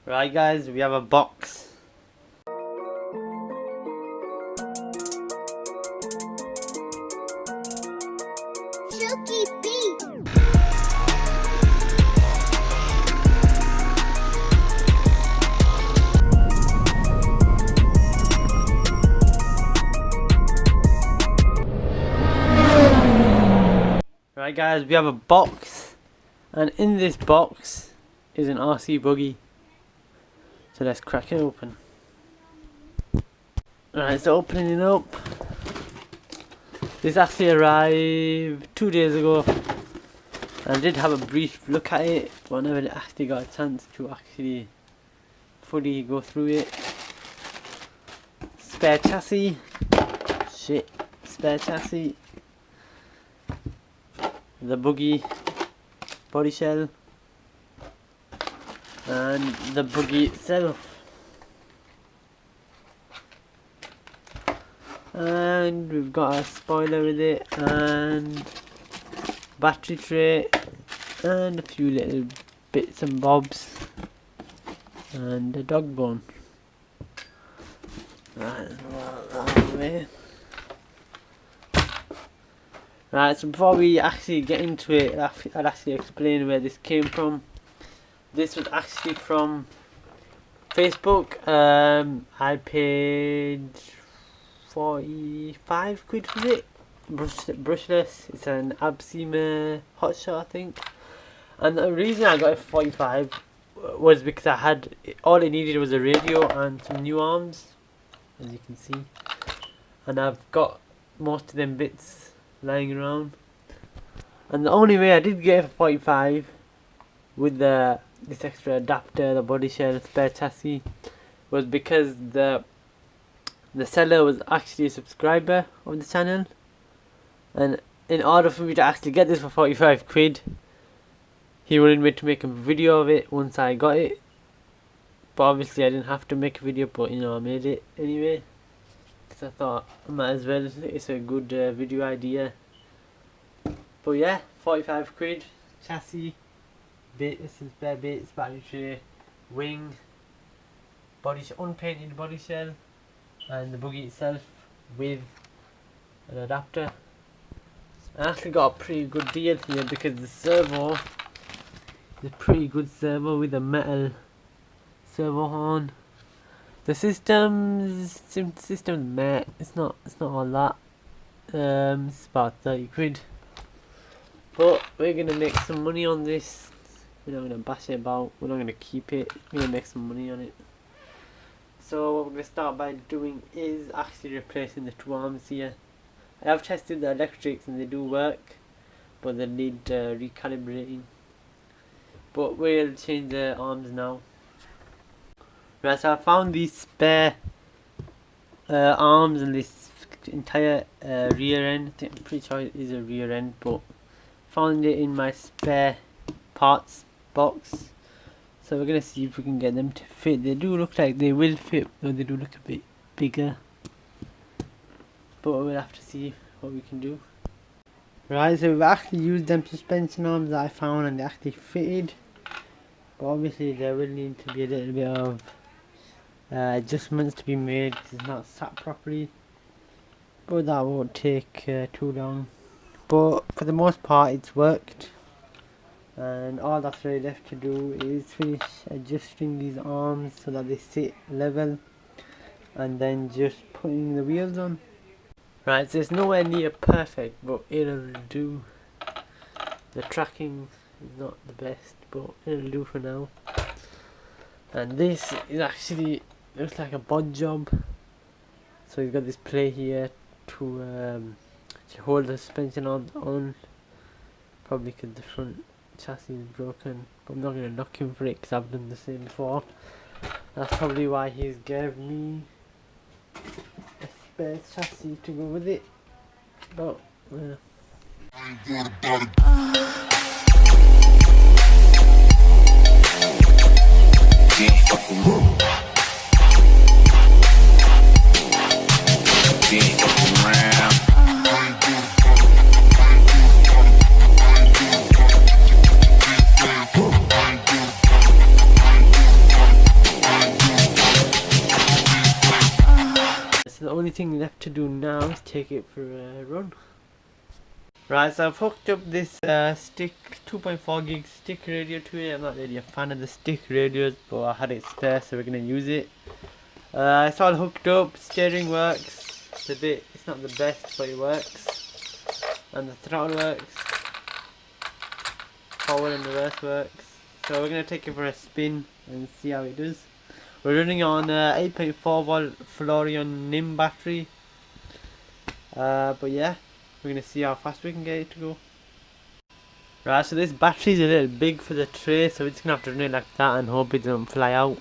Right guys, we have a box. Right guys, we have a box, and in this box is an RC buggy. So let's crack it open. Alright, so opening it up. This actually arrived 2 days ago. I did have a brief look at it, but I never actually got a chance to actually fully go through it. Spare chassis. Spare chassis. The buggy body shell. And the buggy itself. And we've got a spoiler with it, and battery tray, and a few little bits and bobs, and a dog bone. Right, so before we actually get into it, I'll actually explain where this came from. This was actually from Facebook. I paid 45 quid for it. Brushless. It's an Abseamer hotshot, I think. And the reason I got it for 45 was because I had all it needed was a radio and some new arms, as you can see. And I've got most of them bits lying around. And the only way I did get it for 45 with this extra adapter, the body shell, spare chassis, was because the seller was actually a subscriber of the channel, and in order for me to actually get this for 45 quid, he wanted me to make a video of it once I got it. But obviously I didn't have to make a video, but you know, I made it anyway, because I thought I might as well. It's a good video idea. But yeah, 45 quid, chassis, bits and spare bits, battery tray, wing, unpainted body shell, and the buggy itself with an adapter. I actually got a pretty good deal here because the servo is a pretty good servo with a metal servo horn. The system's meh, it's not all that. It's about 30 quid. But we're gonna make some money on this. We're not gonna bash it about, we're not gonna keep it, we're gonna make some money on it. So what we're going to start by doing is actually replacing the two arms here. I have tested the electrics and they do work, but they need recalibrating. But we'll change the arms now. Right, so I found these spare arms and this entire rear end. I'm pretty sure it is a rear end, but found it in my spare parts box. So we're going to see if we can get them to fit. They do look like they will fit, though they do look a bit bigger. But we'll have to see what we can do. Right, so we've actually used them suspension arms that I found and they actually fitted. But obviously there will need to be a little bit of adjustments to be made because it's not sat properly. But that won't take too long. But for the most part it's worked. And all that's really left to do is finish adjusting these arms so that they sit level, and then just putting the wheels on. Right, so it's nowhere near perfect, but it'll do. The tracking is not the best, but it'll do for now. And this is actually, looks like a bod job. So you've got this plate here to hold the suspension on. Probably because the front chassis is broken, but I'm not going to knock him for it because I've done the same before. That's probably why he's gave me a spare chassis to go with it. But only thing left to do now is take it for a run. Right, so I've hooked up this stick 2.4 gig stick radio to it. I'm not really a fan of the stick radios, but I had it spare, so we're gonna use it. It's all hooked up, steering works. It's not the best, but it works. And the throttle works. Power and reverse works. So we're gonna take it for a spin and see how it does. We're running on 8.4 volt Florian NIM battery. But yeah, we're gonna see how fast we can get it to go. Right, so this battery is a little big for the tray, so we're just gonna have to run it like that and hope it doesn't fly out.